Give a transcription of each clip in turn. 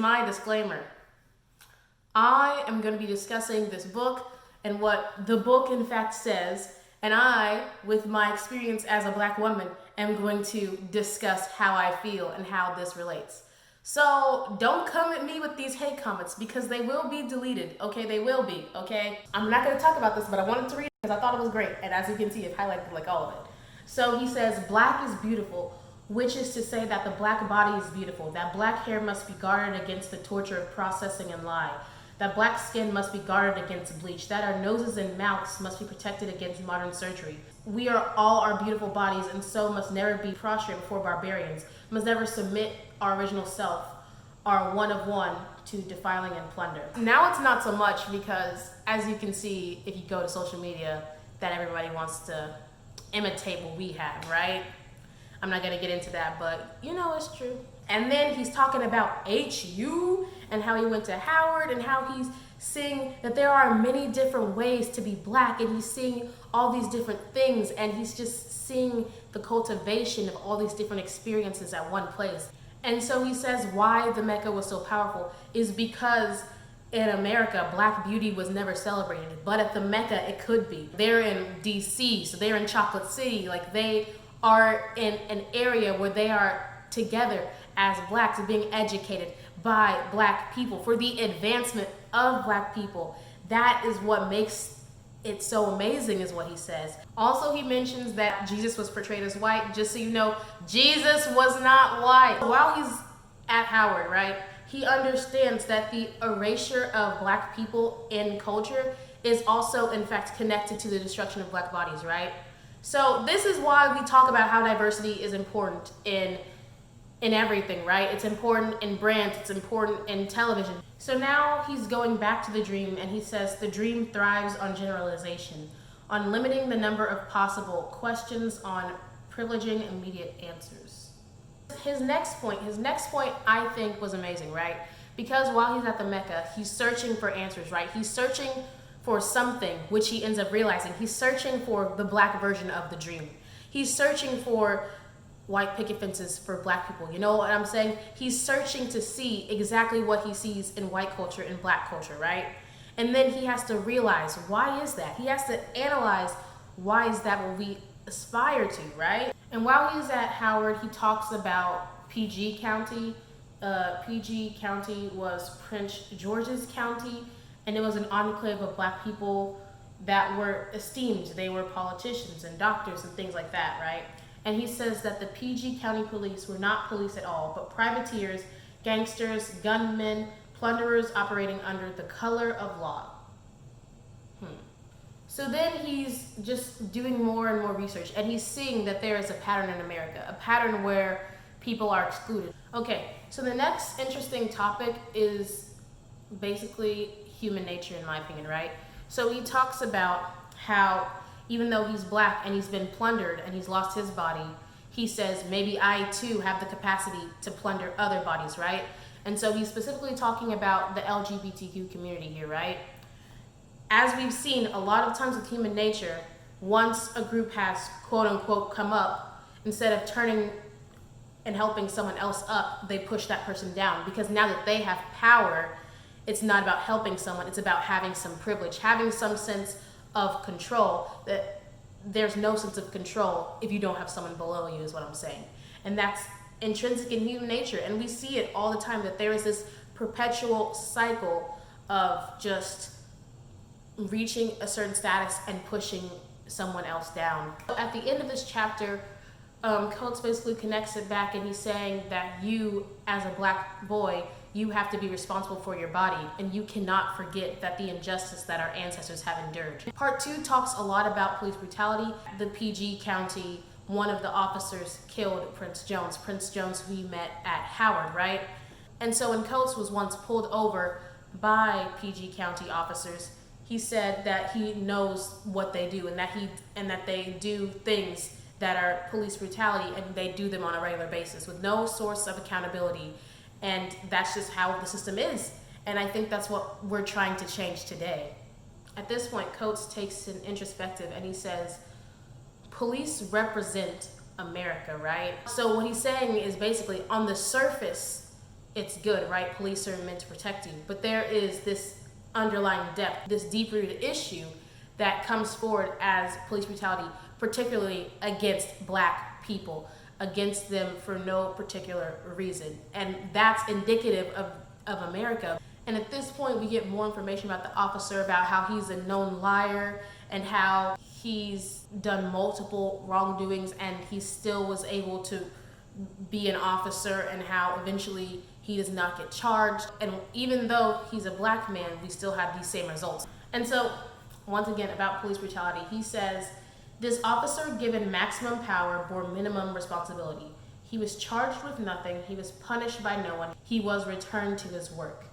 my disclaimer. I am going to be discussing this book and what the book in fact says, and I, with my experience as a Black woman, am going to discuss how I feel and how this relates. So don't come at me with these hate comments because they will be deleted, okay? They will be, okay? I'm not going to talk about this, but I wanted to read it because I thought it was great, and as you can see, I've highlighted like all of it. So he says, Black is beautiful, which is to say that the Black body is beautiful, that Black hair must be guarded against the torture of processing and lie, that Black skin must be guarded against bleach, that our noses and mouths must be protected against modern surgery. We are all our beautiful bodies and so must never be prostrate before barbarians, must never submit our original self, our one of one, to defiling and plunder. Now it's not so much because, as you can see, if you go to social media, that everybody wants to imitate what we have, right? I'm not gonna get into that, but you know it's true. And then he's talking about HU and how he went to Howard and how he's seeing that there are many different ways to be Black, and he's seeing all these different things, and he's just seeing the cultivation of all these different experiences at one place. And so he says why the Mecca was so powerful is because in America, Black beauty was never celebrated, but at the Mecca, it could be. They're in DC, so they're in Chocolate City, like they are in an area where they are together as Blacks, being educated by Black people for the advancement of Black people. That is what makes it so amazing, is what he says. Also, he mentions that Jesus was portrayed as white. Just so you know, Jesus was not white. While he's at Howard, right, he understands that the erasure of Black people in culture is also, in fact, connected to the destruction of Black bodies, right? So this is why we talk about how diversity is important in everything, right? It's important in brands, it's important in television. So now he's going back to the dream, and he says the dream thrives on generalization, on limiting the number of possible questions, on privileging immediate answers. His next point I think was amazing, right? Because while he's at the Mecca, he's searching for answers, right? He's searching for something, which he ends up realizing. He's searching for the Black version of the dream. He's searching for white picket fences for Black people. You know what I'm saying? He's searching to see exactly what he sees in white culture and Black culture, right? And then he has to realize, why is that? He has to analyze, why is that what we aspire to, right? And while he's at Howard, he talks about PG County. PG County was Prince George's County, and it was an enclave of Black people that were esteemed. They were politicians and doctors and things like that, right? And he says that the PG County police were not police at all, but privateers, gangsters, gunmen, plunderers operating under the color of law. So then he's just doing more and more research, and he's seeing that there is a pattern in America, a pattern where people are excluded. Okay, so the next interesting topic is basically human nature, in my opinion, right? So he talks about how even though he's Black and he's been plundered and he's lost his body, he says, maybe I too have the capacity to plunder other bodies, right? And so he's specifically talking about the LGBTQ community here, right? As we've seen a lot of times with human nature, once a group has quote unquote come up, instead of turning and helping someone else up, they push that person down, because now that they have power, it's not about helping someone, it's about having some privilege, having some sense of control. That there's no sense of control if you don't have someone below you, is what I'm saying. And that's intrinsic in human nature, and we see it all the time, that there is this perpetual cycle of just reaching a certain status and pushing someone else down. At the end of this chapter, Coates basically connects it back, and he's saying that you, as a Black boy, you have to be responsible for your body, and you cannot forget that the injustice that our ancestors have endured. Part 2 talks a lot about police brutality. The PG County, one of the officers killed Prince Jones, who he met at Howard, right? And so when Coates was once pulled over by PG County officers, he said that he knows what they do, and that they do things that are police brutality, and they do them on a regular basis with no source of accountability. And that's just how the system is. And I think that's what we're trying to change today. At this point, Coates takes an introspective, and he says, police represent America, right? So what he's saying is basically, on the surface, it's good, right? Police are meant to protect you. But there is this underlying depth, this deep-rooted issue that comes forward as police brutality, particularly against Black people, against them for no particular reason. And that's indicative of America. And at this point, we get more information about the officer, about how he's a known liar and how he's done multiple wrongdoings and he still was able to be an officer, and how eventually he does not get charged. And even though he's a Black man, we still have these same results. And so, once again, about police brutality, he says, this officer given maximum power bore minimum responsibility. He was charged with nothing. He was punished by no one. He was returned to his work.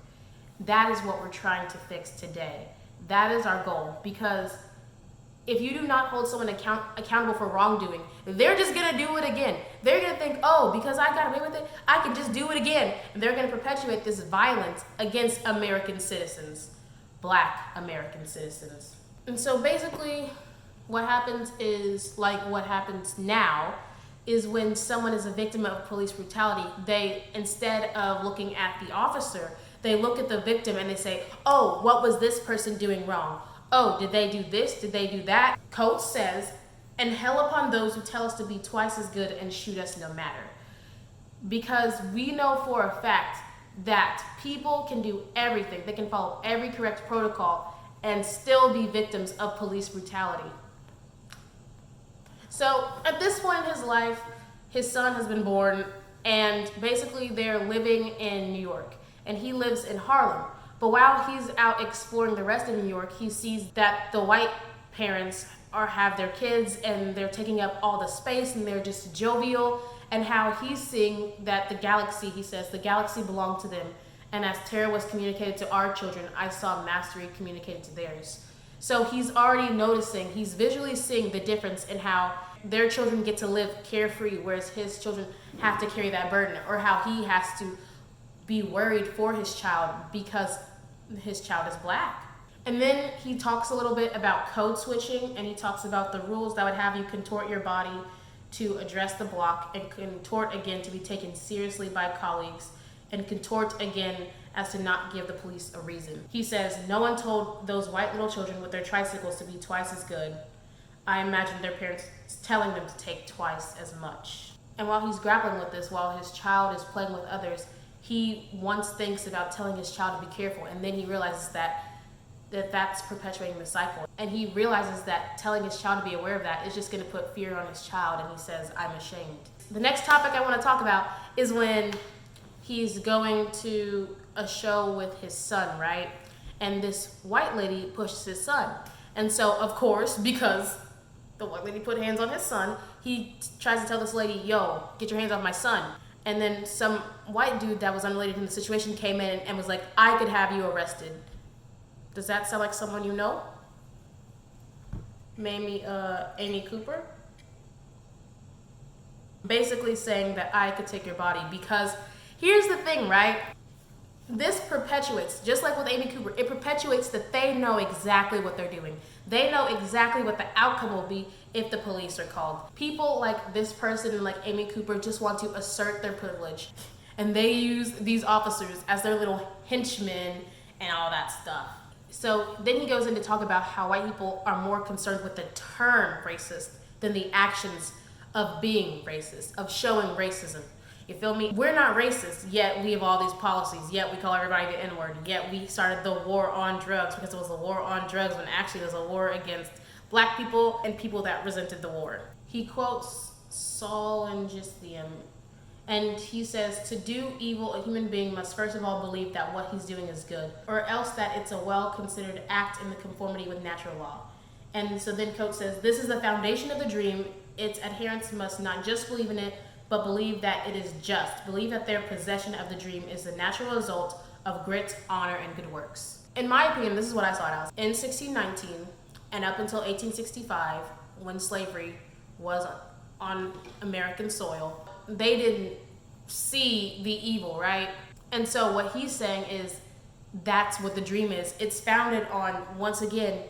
That is what we're trying to fix today. That is our goal, because if you do not hold someone accountable for wrongdoing, they're just gonna do it again. They're gonna think, oh, because I got away with it, I can just do it again. And they're gonna perpetuate this violence against American citizens, Black American citizens. And so basically what happens is, like what happens now, is when someone is a victim of police brutality, they, instead of looking at the officer, they look at the victim and they say, oh, what was this person doing wrong? Oh, did they do this? Did they do that? Coates says, and hell upon those who tell us to be twice as good and shoot us no matter. Because we know for a fact that people can do everything. They can follow every correct protocol and still be victims of police brutality. So at this point in his life, his son has been born, and basically they're living in New York, and he lives in Harlem. But while he's out exploring the rest of New York, he sees that the white parents have their kids and they're taking up all the space and they're just jovial, and how he's seeing that the galaxy, he says, the galaxy belonged to them. And as terror was communicated to our children, I saw mastery communicated to theirs. So he's already noticing, he's visually seeing the difference in how their children get to live carefree, whereas his children have to carry that burden, or how he has to be worried for his child because his child is Black. And then he talks a little bit about code switching, and he talks about the rules that would have you contort your body to address the block, and contort again to be taken seriously by colleagues, and contort again as to not give the police a reason. He says, no one told those white little children with their tricycles to be twice as good. I imagine their parents telling them to take twice as much. And while he's grappling with this, while his child is playing with others, he once thinks about telling his child to be careful, and then he realizes that's perpetuating the cycle. And he realizes that telling his child to be aware of that is just going to put fear on his child, and he says, I'm ashamed. The next topic I want to talk about is when he's going to a show with his son, right? And this white lady pushes his son. And so, of course, because the white lady put hands on his son, he tries to tell this lady, yo, get your hands off my son. And then some white dude that was unrelated in the situation came in and was like, I could have you arrested. Does that sound like someone you know? Maybe Amy Cooper? Basically saying that I could take your body, because here's the thing, right? This perpetuates, just like with Amy Cooper, it perpetuates that they know exactly what they're doing. They know exactly what the outcome will be if the police are called. People like this person, like Amy Cooper, just want to assert their privilege. And they use these officers as their little henchmen and all that stuff. So then he goes in to talk about how white people are more concerned with the term racist than the actions of being racist, of showing racism. You feel me? We're not racist, yet we have all these policies, yet we call everybody the N-word, yet we started the war on drugs because it was a war on drugs when actually it was a war against Black people and people that resented the war. He quotes Saul and Githium, and he says, to do evil, a human being must first of all believe that what he's doing is good, or else that it's a well-considered act in the conformity with natural law. And so then Coates says, this is the foundation of the dream. Its adherents must not just believe in it, but believe that it is just. Believe that their possession of the dream is the natural result of grit, honor, and good works. In my opinion, this is what I saw it as. In 1619 and up until 1865, when slavery was on American soil, they didn't see the evil, right? And so what he's saying is that's what the dream is. It's founded on, once again,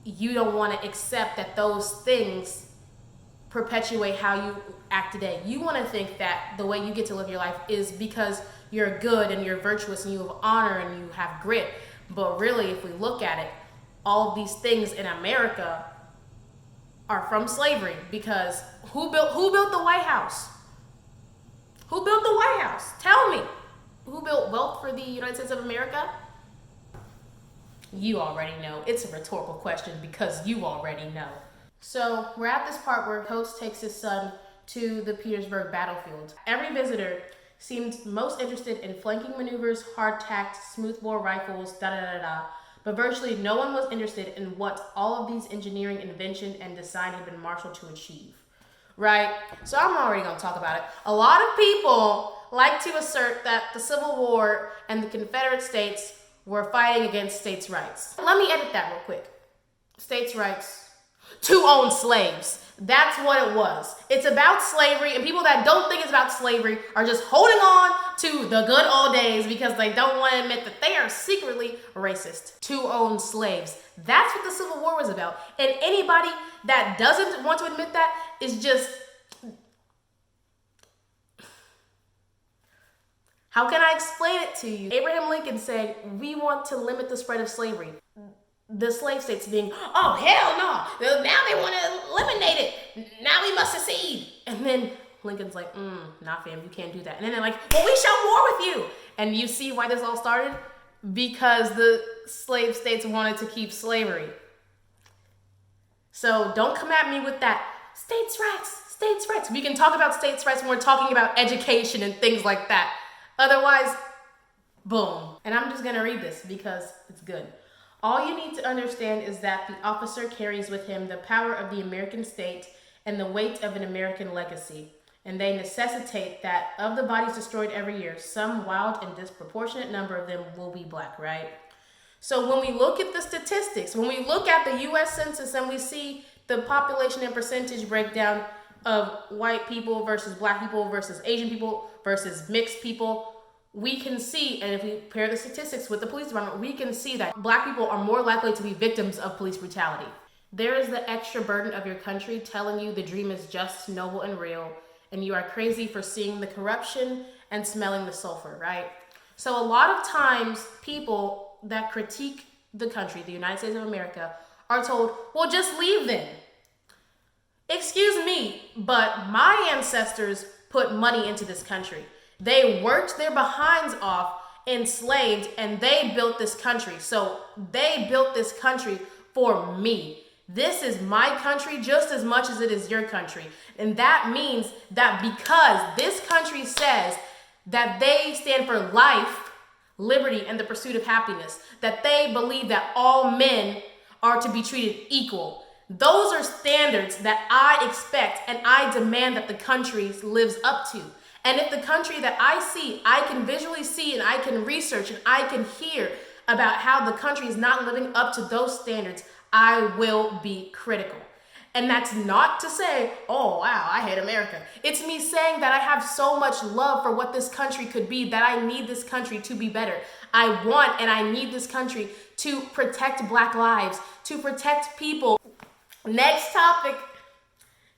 you don't want to accept that those things perpetuate how you act today. You want to think that the way you get to live your life is because you're good and you're virtuous and you have honor and you have grit. But really, if we look at it, all of these things in America are from slavery, because who built the White House? Who built the White House? Tell me. Who built wealth for the United States of America? You already know. It's a rhetorical question because you already know. So we're at this part where Coates takes his son to the Petersburg battlefield. Every visitor seemed most interested in flanking maneuvers, hardtacked, smoothbore rifles, da-da-da-da. But virtually no one was interested in what all of these engineering invention and design had been marshaled to achieve. Right? So I'm already going to talk about it. A lot of people like to assert that the Civil War and the Confederate States were fighting against states' rights. Let me edit that real quick. States' rights to own slaves. That's what it was. It's about slavery, and people that don't think it's about slavery are just holding on to the good old days because they don't want to admit that they are secretly racist. To own slaves. That's what the Civil War was about. And anybody that doesn't want to admit that is just... How can I explain it to you? Abraham Lincoln said, we want to limit the spread of slavery. The slave states being, oh, hell no. Now they want to eliminate it. Now we must secede. And then Lincoln's like, nah, fam, you can't do that. And then they're like, well, we shall war with you. And you see why this all started? Because the slave states wanted to keep slavery. So don't come at me with that states' rights, states' rights. We can talk about states' rights when we're talking about education and things like that. Otherwise, boom. And I'm just going to read this because it's good. All you need to understand is that the officer carries with him the power of the American state and the weight of an American legacy. And they necessitate that of the bodies destroyed every year, some wild and disproportionate number of them will be black, right? So when we look at the statistics, when we look at the U.S. Census and we see the population and percentage breakdown of white people versus black people versus Asian people versus mixed people, we can see, and if we pair the statistics with the police department, we can see that black people are more likely to be victims of police brutality. There is the extra burden of your country telling you the dream is just, noble, and real, and you are crazy for seeing the corruption and smelling the sulfur, right? So a lot of times, people that critique the country, the United States of America, are told, well, just leave then. Excuse me, but my ancestors put money into this country. They worked their behinds off, enslaved, and they built this country. So they built this country for me. This is my country just as much as it is your country. And that means that because this country says that they stand for life, liberty, and the pursuit of happiness, that they believe that all men are to be treated equal. Those are standards that I expect and I demand that the country lives up to. And if the country that I see, I can visually see and I can research and I can hear about how the country is not living up to those standards, I will be critical. And that's not to say, oh, wow, I hate America. It's me saying that I have so much love for what this country could be, that I need this country to be better. I want and I need this country to protect black lives, to protect people. Next topic.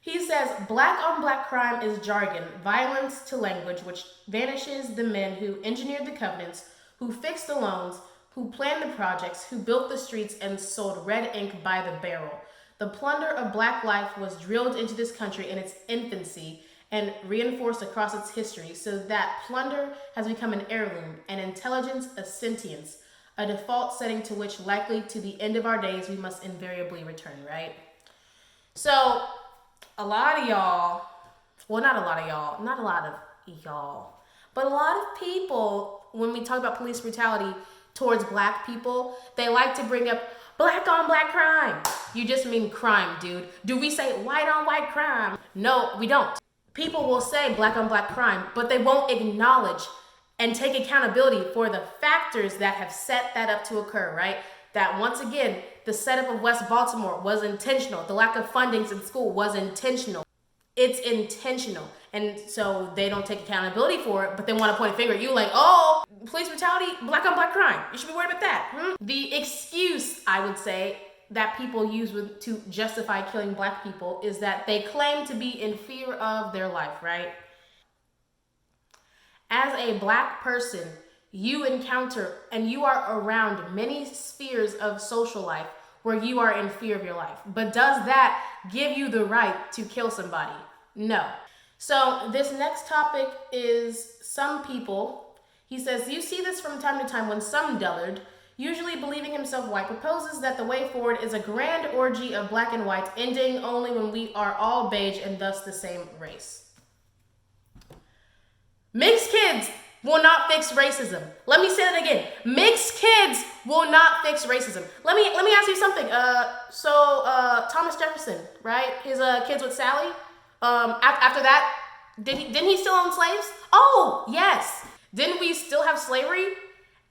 He says, black on black crime is jargon, violence to language, which vanishes the men who engineered the covenants, who fixed the loans, who planned the projects, who built the streets and sold red ink by the barrel. The plunder of black life was drilled into this country in its infancy and reinforced across its history, so that plunder has become an heirloom, an intelligence, a sentience, a default setting to which likely to the end of our days we must invariably return, right? So, a lot of y'all, well, not a lot of y'all, but a lot of people, when we talk about police brutality towards black people, they like to bring up black on black crime. You just mean crime, dude. Do we say white on white crime? No, we don't. People will say black on black crime, but they won't acknowledge and take accountability for the factors that have set that up to occur, right? That once again, the setup of West Baltimore was intentional. The lack of fundings in school was intentional. It's intentional. And so they don't take accountability for it, but they want to point a finger at you like, oh, police brutality, black on black crime. You should be worried about that. The excuse, I would say, that people use to justify killing black people is that they claim to be in fear of their life, right? As a black person, you encounter and you are around many spheres of social life where you are in fear of your life. But does that give you the right to kill somebody? No. So this next topic is some people. He says, you see this from time to time when some dullard, usually believing himself white, proposes that the way forward is a grand orgy of black and white, ending only when we are all beige and thus the same race. Mixed kids will not fix racism. Let me say that again. Mixed kids will not fix racism. Let me ask you something. Thomas Jefferson, right? His kids with Sally. After that, didn't he still own slaves? Oh, yes. Didn't we still have slavery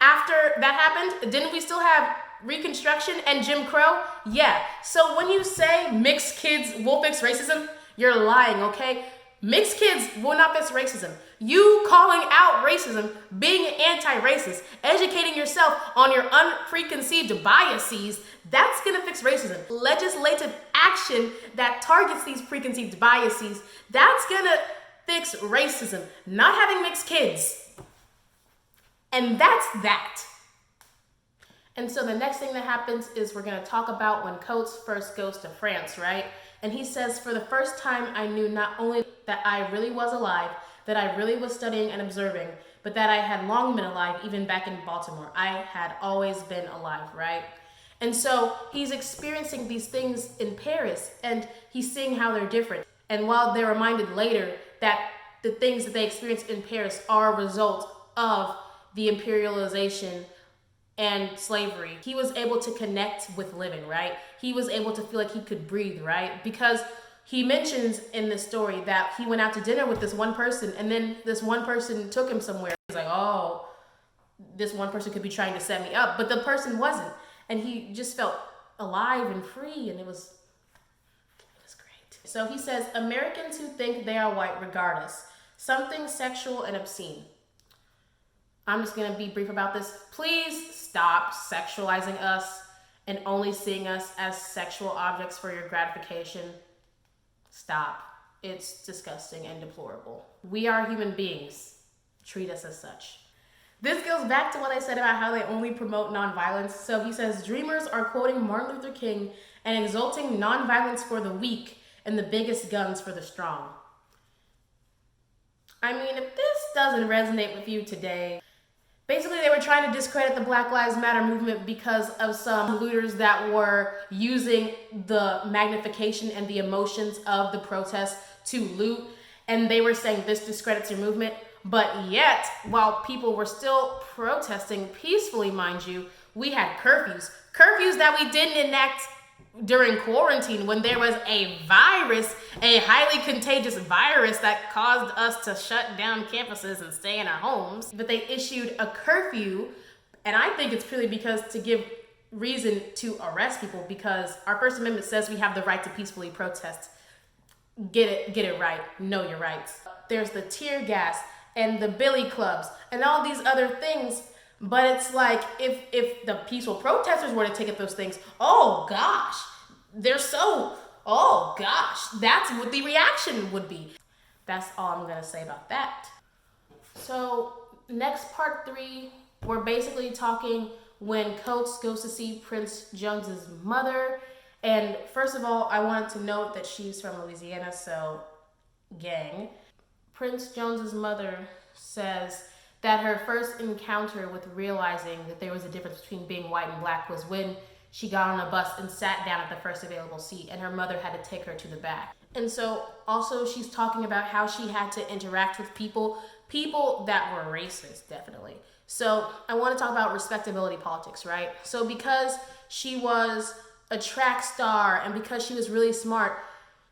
after that happened? Didn't we still have Reconstruction and Jim Crow? Yeah. So when you say mixed kids will fix racism, you're lying, okay? Mixed kids will not fix racism. You calling out racism, being anti-racist, educating yourself on your unpreconceived biases, that's gonna fix racism. Legislative action that targets these preconceived biases, that's gonna fix racism. Not having mixed kids. And that's that. And so the next thing that happens is we're gonna talk about when Coates first goes to France, right? And he says, for the first time, I knew not only that I really was alive, that I really was studying and observing, but that I had long been alive, even back in Baltimore. I had always been alive, right? And so he's experiencing these things in Paris, and he's seeing how they're different. And while they're reminded later that the things that they experienced in Paris are a result of the imperialization and slavery, he was able to connect with living, right? He was able to feel like he could breathe, right? Because he mentions in this story that he went out to dinner with this one person, and then this one person took him somewhere. He's like, oh, this one person could be trying to set me up, but the person wasn't. And he just felt alive and free, and it was great. So he says, Americans who think they are white regard us, something sexual and obscene. I'm just gonna be brief about this. Please stop sexualizing us and only seeing us as sexual objects for your gratification. Stop. It's disgusting and deplorable. We are human beings. Treat us as such. This goes back to what I said about how they only promote nonviolence. So he says, dreamers are quoting Martin Luther King and exalting nonviolence for the weak and the biggest guns for the strong. I mean, if this doesn't resonate with you today, basically, they were trying to discredit the Black Lives Matter movement because of some looters that were using the magnification and the emotions of the protest to loot. And they were saying this discredits your movement. But yet, while people were still protesting peacefully, mind you, we had curfews. Curfews that we didn't enact during quarantine when there was a virus, a highly contagious virus that caused us to shut down campuses and stay in our homes. But they issued a curfew, and I think it's purely because to give reason to arrest people, because our First Amendment says we have the right to peacefully protest. Get it right. Know your rights. There's the tear gas and the billy clubs and all these other things. But it's like, if the peaceful protesters were to take up those things, oh gosh, oh gosh, that's what the reaction would be. That's all I'm gonna say about that. So next part 3, we're basically talking when Coates goes to see Prince Jones's mother. And first of all, I wanted to note that she's from Louisiana, so gang. Prince Jones's mother says that her first encounter with realizing that there was a difference between being white and black was when she got on a bus and sat down at the first available seat, and her mother had to take her to the back. And so also she's talking about how she had to interact with people that were racist, definitely. So I want to talk about respectability politics, right? So because she was a track star and because she was really smart,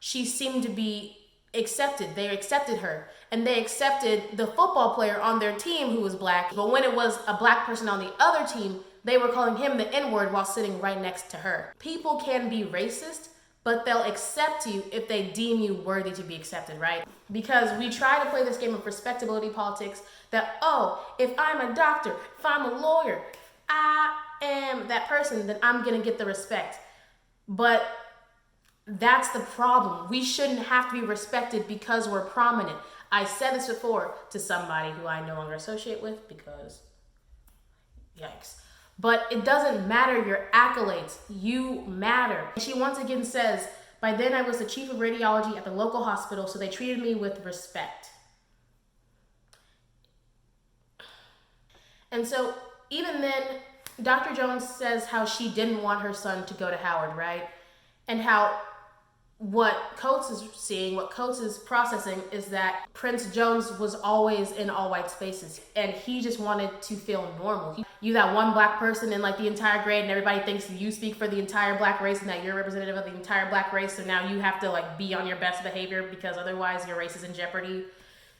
she seemed to be accepted. They accepted her, and they accepted the football player on their team who was black. But when it was a black person on the other team, they were calling him the N-word while sitting right next to her. People can be racist, but they'll accept you if they deem you worthy to be accepted, right? Because we try to play this game of respectability politics that, oh, if I'm a doctor, if I'm a lawyer, I am that person, then I'm gonna get the respect. But that's the problem. We shouldn't have to be respected because we're prominent. I said this before to somebody who I no longer associate with because, yikes. But it doesn't matter your accolades. You matter. And she once again says, by then I was the chief of radiology at the local hospital, so they treated me with respect. And so even then, Dr. Jones says how she didn't want her son to go to Howard, right? And how what Coates is seeing, what Coates is processing is that Prince Jones was always in all white spaces and he just wanted to feel normal. You that one black person in like the entire grade and everybody thinks you speak for the entire black race and that you're representative of the entire black race, so now you have to like be on your best behavior because otherwise your race is in jeopardy.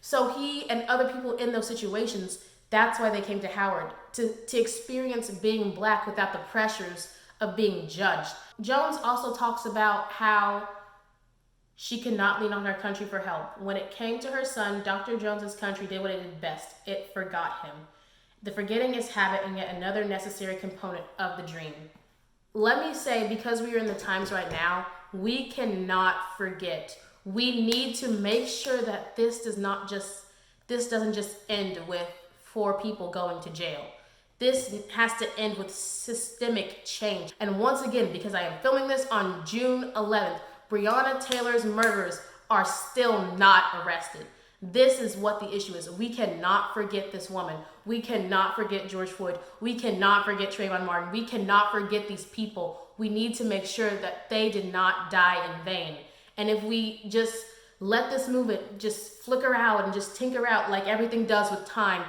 So he and other people in those situations, that's why they came to Howard, to experience being black without the pressures of being judged. Jones also talks about how she could not lean on her country for help. When it came to her son, Dr. Jones's country did what it did best. It forgot him. The forgetting is habit and yet another necessary component of the dream. Let me say, because we are in the times right now, we cannot forget. We need to make sure that this doesn't just end with 4 people going to jail. This has to end with systemic change. And once again, because I am filming this on June 11th, Breonna Taylor's murderers are still not arrested. This is what the issue is. We cannot forget this woman. We cannot forget George Floyd. We cannot forget Trayvon Martin. We cannot forget these people. We need to make sure that they did not die in vain. And if we just let this movement just flicker out and just tinker out like everything does with time,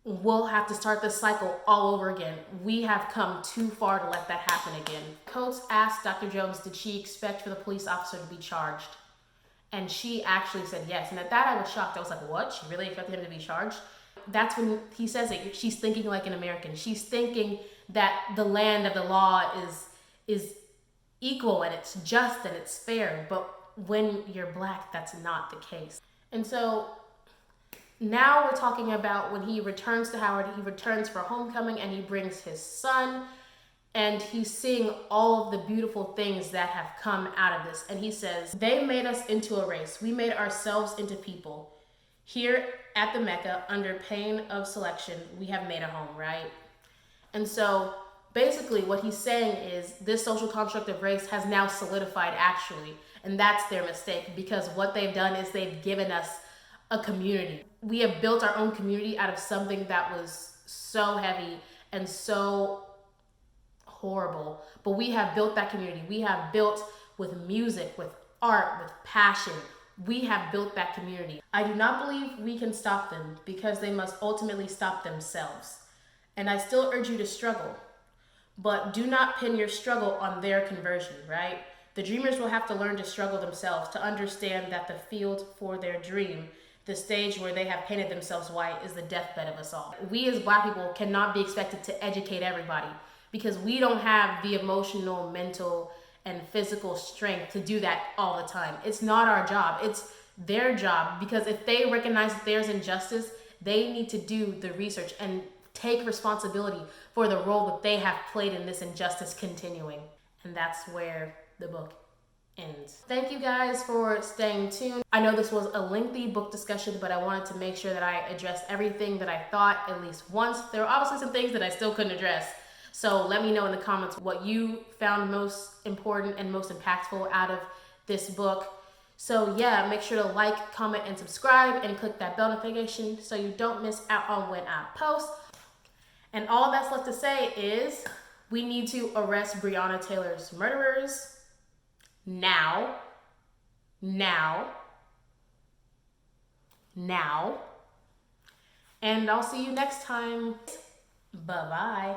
we'll have to start this cycle all over again. We have come too far to let that happen again. Coates asked Dr. Jones, did she expect for the police officer to be charged? And she actually said yes. And at that I was shocked. I was like, what? She really expected him to be charged? That's when he says it. She's thinking like an American. She's thinking that the land of the law is equal and it's just and it's fair. But when you're black, that's not the case. And so now we're talking about when he returns to Howard, he returns for homecoming and he brings his son and he's seeing all of the beautiful things that have come out of this. And he says, they made us into a race. We made ourselves into people. Here at the Mecca, under pain of selection, we have made a home, right? And so basically what he's saying is this social construct of race has now solidified actually. And that's their mistake because what they've done is they've given us a community. We have built our own community out of something that was so heavy and so horrible, but we have built that community. We have built with music, with art, with passion. We have built that community. I do not believe we can stop them because they must ultimately stop themselves. And I still urge you to struggle, but do not pin your struggle on their conversion, right? The dreamers will have to learn to struggle themselves to understand that the field for their dream, the stage where they have painted themselves white, is the deathbed of us all. We as black people cannot be expected to educate everybody because we don't have the emotional, mental, and physical strength to do that all the time. It's not our job, it's their job, because if they recognize that there's injustice, they need to do the research and take responsibility for the role that they have played in this injustice continuing. And that's where the book ends. Thank you guys for staying tuned. I know this was a lengthy book discussion, but I wanted to make sure that I addressed everything that I thought at least once. There were obviously some things that I still couldn't address. So let me know in the comments what you found most important and most impactful out of this book. So yeah, make sure to like, comment, and subscribe, and click that bell notification so you don't miss out on when I post. And all that's left to say is we need to arrest Breonna Taylor's murderers now. And I'll see you next time. Bye-bye.